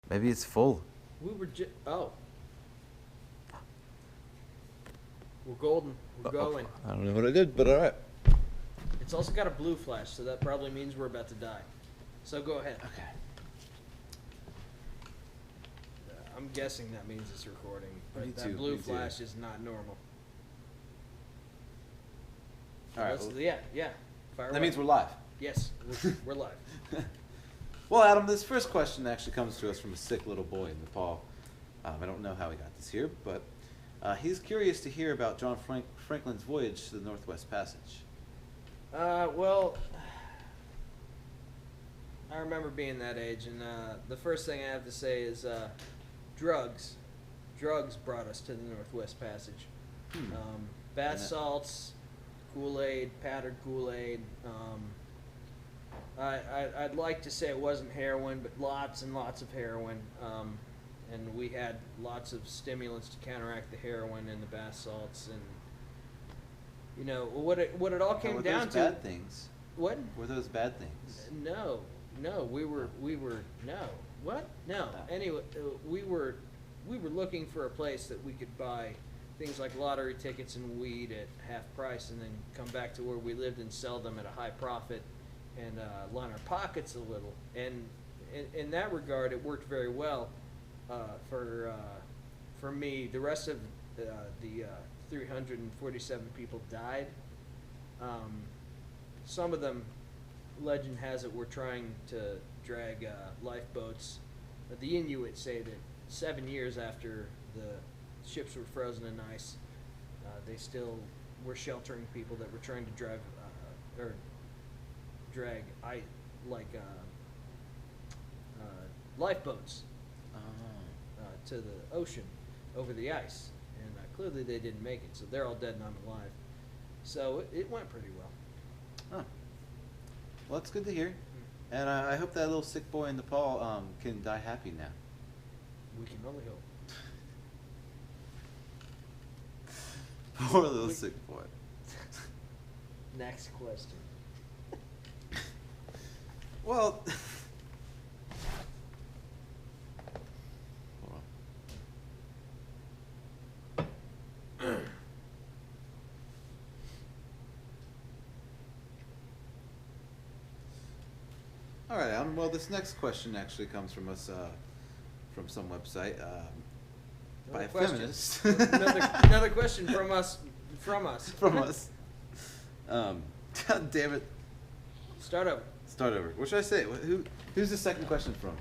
Maybe it's full. We were oh. We're golden. We're going. I don't know what I did, but all right. It's also got a blue flash, so that probably means we're about to die. So go ahead. Okay. I'm guessing that means it's recording, but Me that too, blue me too. flash is not normal. All right. Yeah. Fire That away. means we're live. Yes, we're live. Well, Adam, this first question actually comes to us from a sick little boy in Nepal. I don't know how he got this here, but he's curious to hear about John Franklin's voyage to the Northwest Passage. Well, I remember being that age, and the first thing I have to say is drugs. Drugs brought us to the Northwest Passage. Bath salts, Kool-Aid, powdered Kool-Aid. I'd like to say it wasn't heroin, but lots and lots of heroin. And we had lots of stimulants to counteract the heroin and the bath salts. And, you know, what it all came down to... Were those bad things? What? Were those bad things? No, we were no. What? No. Anyway, we were looking for a place that we could buy things like lottery tickets and weed at half price, and then come back to where we lived and sell them at a high profit, and line our pockets a little. And in that regard, it worked very well for me. The rest of the 347 people died. Some of them, legend has it, were trying to drag lifeboats. The Inuit say that 7 years after the ships were frozen in ice, they still were sheltering people that were trying to drag lifeboats to the ocean over the ice. And clearly they didn't make it, so they're all dead and I'm alive. So it went pretty well. Oh. Well, that's good to hear. And I hope that little sick boy in Nepal can die happy now. We can only hope. Poor little sick boy. Next question. Well, hold on. All right, Alan. Well, this next question actually comes from us, from some website, by a feminist. Another question from us. From us. God damn it. Start over. What should I say? Who's the second question from?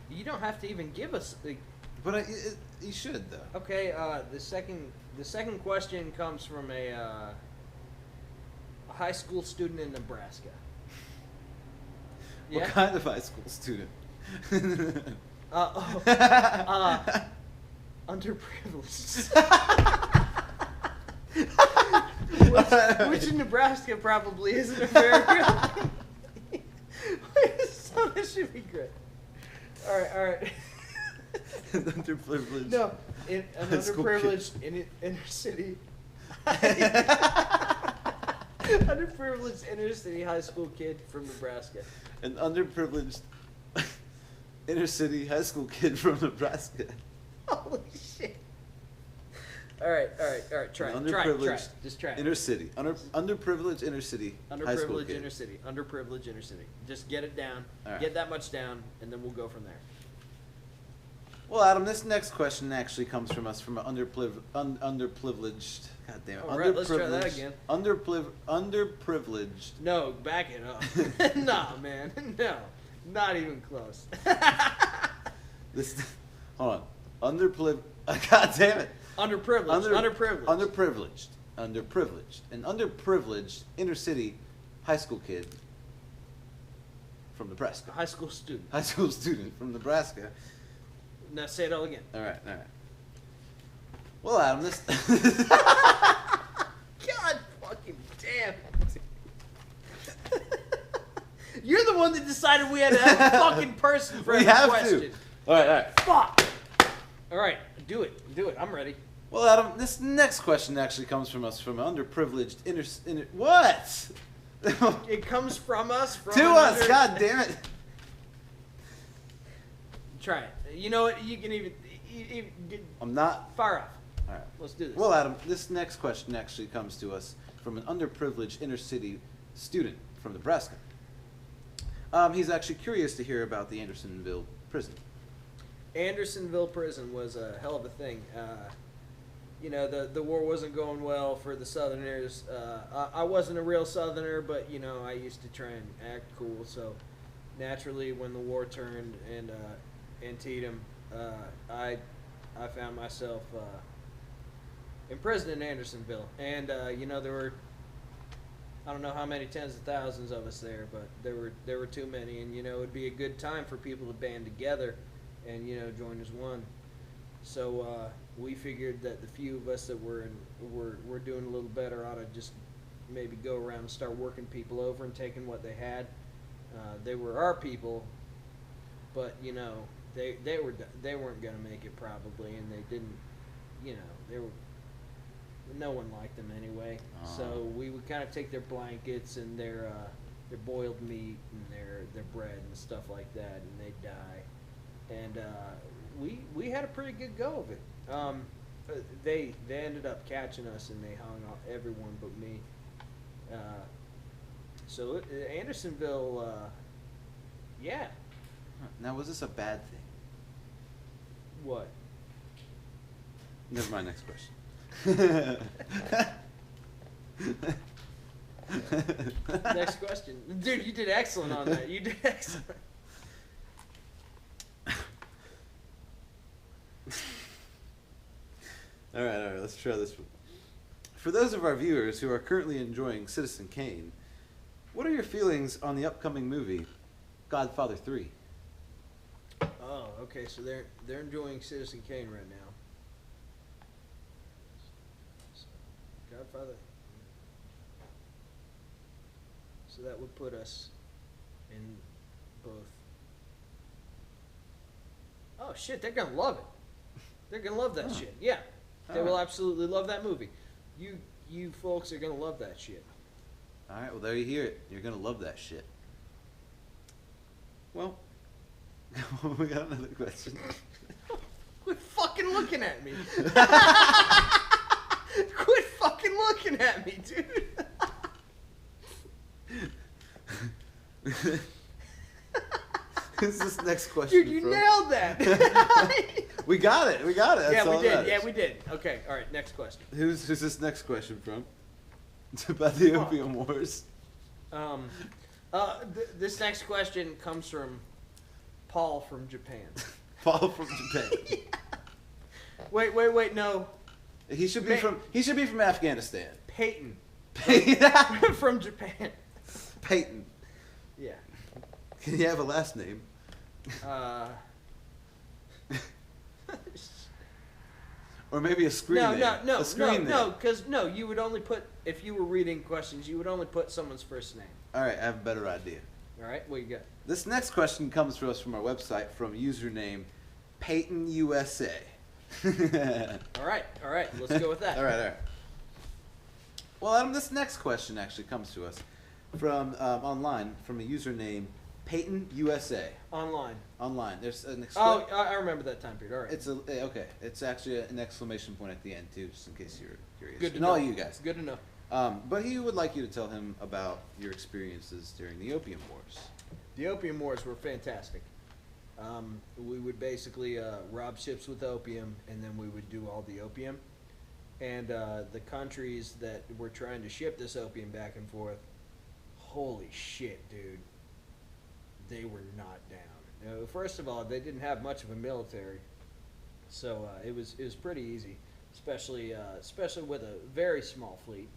You don't have to even give us the... But you should, though. Okay, the second question comes from a high school student in Nebraska. What kind of high school student? Underprivileged. which in Nebraska probably isn't a very good thing. So this should be great. All right. An underprivileged. No, an underprivileged inner city. Underprivileged inner city high school kid from Nebraska. An underprivileged inner city high school kid from Nebraska. Holy shit. All right. Try it. Just try it. Inner city. Underprivileged inner city high school kid. Underprivileged inner city. Just get it down. Right. Get that much down, and then we'll go from there. Well, Adam, this next question actually comes from us from an underprivileged. God damn it. All right, let's try that again. Underprivileged. No, back it up. Nah, man. No. Not even close. Hold on. God damn it. Underprivileged. Underprivileged. An underprivileged inner city high school kid from Nebraska. High school student. High school student from Nebraska. Now say it all again. All right. Well, Adam, this... God fucking damn it. You're the one that decided we had to have a fucking person for every question. To. All right. Fuck. All right, do it. I'm ready. Well, Adam, this next question actually comes from us from an underprivileged inner what? It comes from us. To us. God damn it. Try it. You know what? You can even get, I'm not. fire off. All right. Let's do this. Well, Adam, this next question actually comes to us from an underprivileged inner city student from Nebraska. He's actually curious to hear about the Andersonville prison. Andersonville prison was a hell of a thing. You know, the war wasn't going well for the Southerners. I wasn't a real Southerner, but, you know, I used to try and act cool. So, naturally, when the war turned and Antietam, I found myself imprisoned in Andersonville. And, you know, there were, I don't know how many tens of thousands of us there, but there were too many. And, you know, it would be a good time for people to band together and, you know, join as one. So we figured that the few of us that were doing a little better ought to just maybe go around and start working people over and taking what they had. They were our people, but you know they weren't gonna make it probably, and they didn't. You know no one liked them anyway. So we would kind of take their blankets and their boiled meat and their bread and stuff like that, and they'd die. And we had a pretty good go of it. They ended up catching us, and they hung off everyone but me. So Andersonville, yeah. Now, was this a bad thing? What? Never mind. Next question. Next question, dude. You did excellent on that. You did excellent. All right, let's try this one. For those of our viewers who are currently enjoying Citizen Kane, what are your feelings on the upcoming movie, Godfather 3? Oh, okay. So they're enjoying Citizen Kane right now. So, Godfather. So that would put us in both. Oh shit! They're gonna love it. They're gonna love that shit. Yeah. They will absolutely love that movie. You folks are gonna love that shit. All right, well there you hear it. You're gonna love that shit. Well, we got another question. Quit fucking looking at me. Quit fucking looking at me, dude. Who's this next question? Dude, you from? nailed that. We got it. That's yeah, we all did. that Yeah, is. we did. Okay, all right. Next question. Who's this next question from? It's about the Opium Wars. This next question comes from Paul from Japan. Paul from Japan. Yeah. Wait, no. He should be from Afghanistan. Peyton. Peyton. From Japan. Peyton. Yeah. Can you have a last name? Or maybe a screen name. No, a screen name. because you would only put, if you were reading questions, you would only put someone's first name. All right, I have a better idea. All right, what you got? This next question comes to us from our website from username Peyton USA. All right, let's go with that. All right. Well, Adam, this next question actually comes to us from online from a username Peyton USA. Online. There's an I remember that time period. All right. It's okay. It's actually an exclamation point at the end too, just in case you're curious. Good to and know. all you guys. Good to know. But he would like you to tell him about your experiences during the Opium Wars. The Opium Wars were fantastic. We would basically rob ships with opium, and then we would do all the opium. And the countries that were trying to ship this opium back and forth, holy shit, dude. They were not down. First of all, they didn't have much of a military, so it was pretty easy, especially with a very small fleet.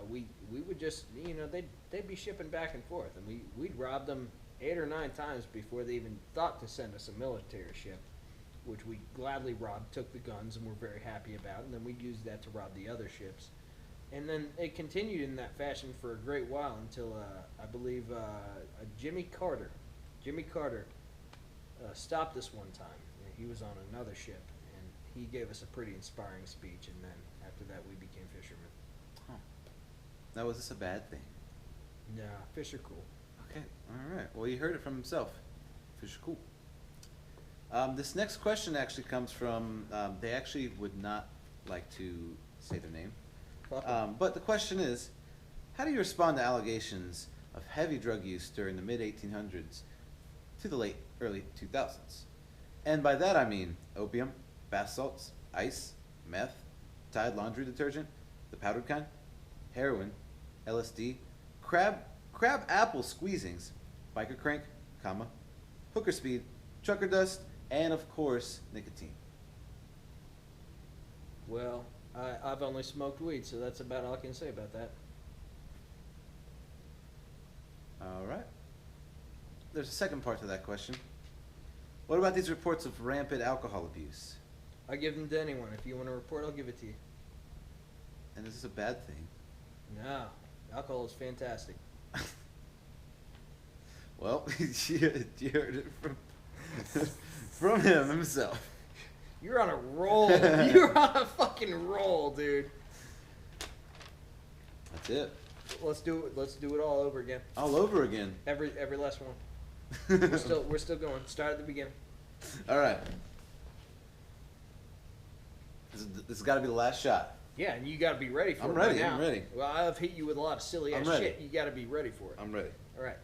We would just, they'd be shipping back and forth, and we'd rob them 8 or 9 times before they even thought to send us a military ship, which we gladly robbed, took the guns, and were very happy about, and then we used that to rob the other ships. And then it continued in that fashion for a great while until I believe Jimmy Carter stopped us one time. He was on another ship, and he gave us a pretty inspiring speech. And then after that, we became fishermen. Huh. Now, was this a bad thing? Yeah, fish are cool. Okay, all right. Well, you heard it from himself. Fish are cool. This next question actually comes from, they actually would not like to say their name. Fuck 'em. But the question is, how do you respond to allegations of heavy drug use during the mid-1800s to the early 2000s? And by that I mean opium, bath salts, ice, meth, Tide laundry detergent, the powdered kind, heroin, LSD, crab apple squeezings, biker crank, comma, hooker speed, trucker dust, and of course, nicotine. Well, I've only smoked weed, so that's about all I can say about that. All right. There's a second part to that question. What about these reports of rampant alcohol abuse? I give them to anyone. If you want to report, I'll give it to you. And is this a bad thing? No, alcohol is fantastic. Well, you heard it from him himself. You're on a roll. You're on a fucking roll, dude. That's it. Let's do it. Let's do it all over again. All over again. Every last one. We're still going. Start at the beginning. All right. This has got to be the last shot. Yeah, and you got to be ready for I'm it. ready, Right now. I'm ready. Well, I've hit you with a lot of silly ass I'm ready. shit. You got to be ready for it. I'm ready. All right.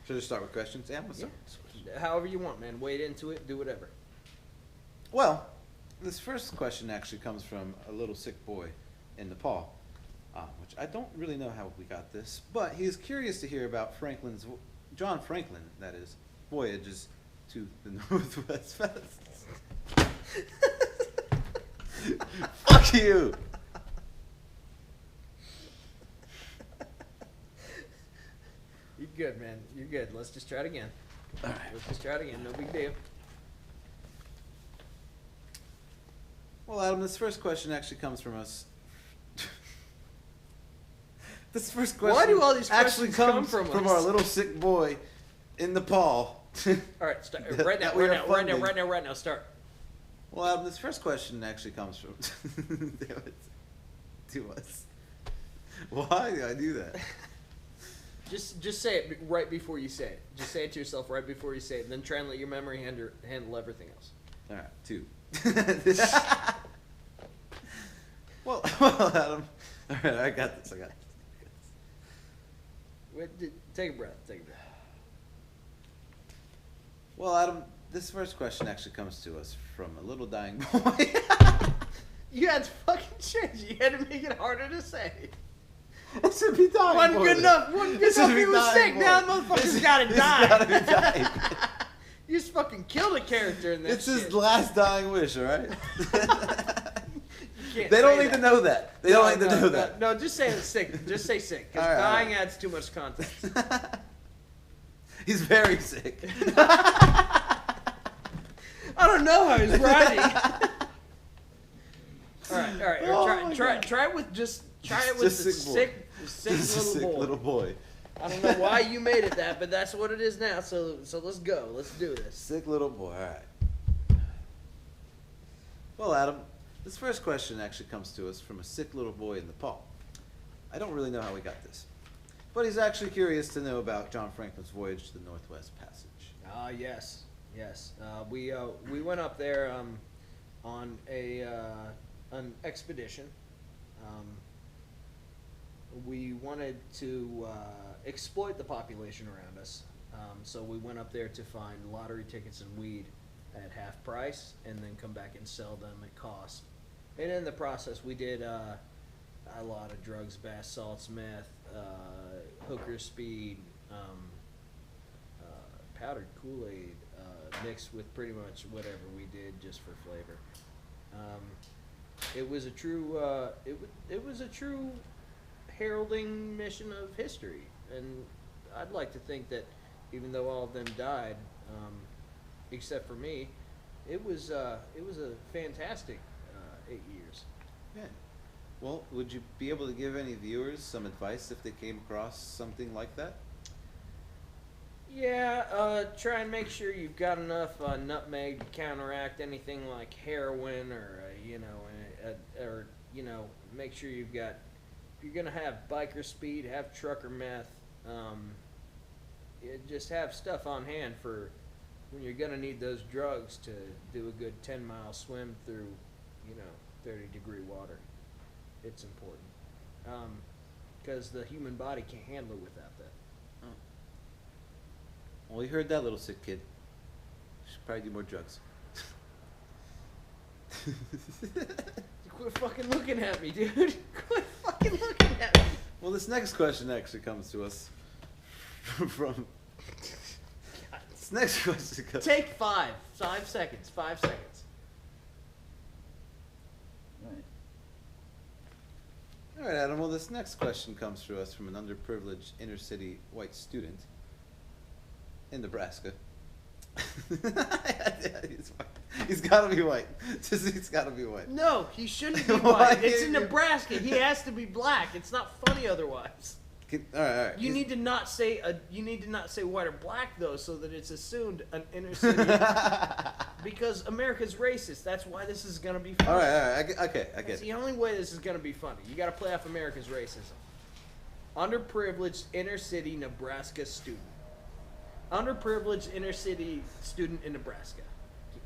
Should I just start with questions? Yeah, I'm gonna start Yeah. with questions. However you want, man. Wade into it. Do whatever. Well, this first question actually comes from a little sick boy in Nepal, which I don't really know how we got this, but he is curious to hear about John Franklin, that is, voyages to the Northwest Passage. Fuck you! You're good, man. You're good. Let's just try it again. All right. Let's just try it again. No big deal. Well, Adam, this first question actually comes from us. This first question Why do all these actually questions comes come from us? our little sick boy in Nepal. All right, start right now. That we are Right funding. now. Start. Well, Adam, this first question actually comes from damn it, to us. Why did I do that? Just say it right before you say it. Just say it to yourself right before you say it, and then try and let your memory handle everything else. All right, 2. well, Adam. All right, I got this. Take a breath. Well, Adam, this first question actually comes to us from a little dying boy. You had to fucking change. You had to make it harder to say. It should be dying. Wasn't good enough. He was sick. Now the motherfucker's gotta die. Gotta be dying. You just fucking killed a character in that It's shit. his last dying wish, all right? You can't They don't say need to that. know that. They don't need to know that. No, just say sick. Just say sick. Because All right, dying all right. adds too much context. He's very sick. I don't know how he's writing. All right. Oh Try it with the sick Just a sick little boy. little boy. I don't know why you made it that, but that's what it is now. So let's go. Let's do this. Sick little boy, all right. Well, Adam, this first question actually comes to us from a sick little boy in Nepal. I don't really know how we got this, but he's actually curious to know about John Franklin's voyage to the Northwest Passage. Yes. We went up there on an expedition. We wanted to exploit the population around us, so we went up there to find lottery tickets and weed at half price, and then come back and sell them at cost. And in the process, we did a lot of drugs: bath salts, meth, hooker speed, powdered Kool-Aid, mixed with pretty much whatever we did just for flavor. It was a true it was a true heralding mission of history, and I'd like to think that even though all of them died, except for me, it was a fantastic 8 years. Yeah. Well, would you be able to give any viewers some advice if they came across something like that? Yeah, try and make sure you've got enough nutmeg to counteract anything like heroin, or make sure you've got. If you're gonna have biker speed, have trucker meth. Just have stuff on hand for, when you're gonna need those drugs to do a good 10-mile swim through, 30-degree water, it's important. Because the human body can't handle it without that. Oh. Well, you heard that, little sick kid. Should probably do more drugs. Quit fucking looking at me, dude. Quit fucking looking at me. Well, this next question actually comes to us from. This next question comes. Take 5 seconds. 5 seconds. All right, Adam. Well, this next question comes to us from an underprivileged inner city white student in Nebraska. He's got to be white. He's got to be white. No, he shouldn't be Why white. It's in you- Nebraska. He has to be black. It's not funny otherwise. All right. You need to not say white or black though, so that it's assumed an inner city. Because America's racist. That's why this is gonna be funny. All right. I get That's it. the only way this is gonna be funny. You got to play off America's racism. Underprivileged inner city Nebraska student. Underprivileged inner city student in Nebraska.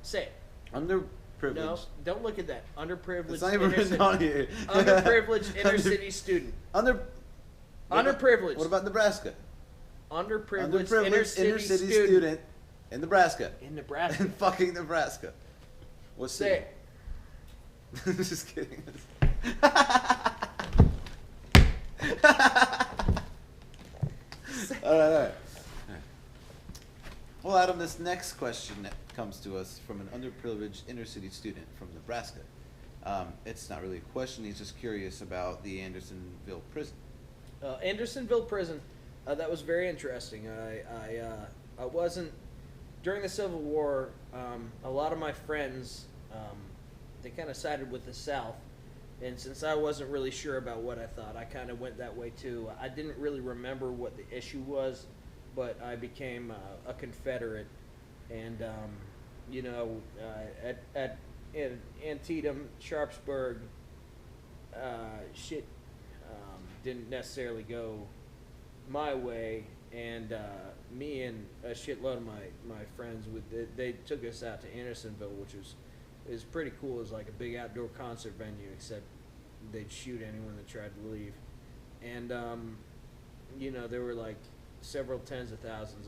Say it. Underprivileged. No, don't look at that. Underprivileged. It's not even written on here. Underprivileged inner city student. Underprivileged. What about Nebraska? Underprivileged inner city student in Nebraska. In Nebraska. In fucking Nebraska. What's Say it? Just kidding. All right. Well, Adam, this next question comes to us from an underprivileged inner city student from Nebraska. It's not really a question. He's just curious about the Andersonville prison. Andersonville prison. That was very interesting. I wasn't during the Civil War. A lot of my friends, they kind of sided with the South, and since I wasn't really sure about what I thought, I kind of went that way too. I didn't really remember what the issue was, but I became a Confederate, and in Antietam, Sharpsburg, shit didn't necessarily go my way, and me and a shitload of my friends they took us out to Andersonville, which is pretty cool. It's like a big outdoor concert venue, except they'd shoot anyone that tried to leave, and there were like several tens of thousands of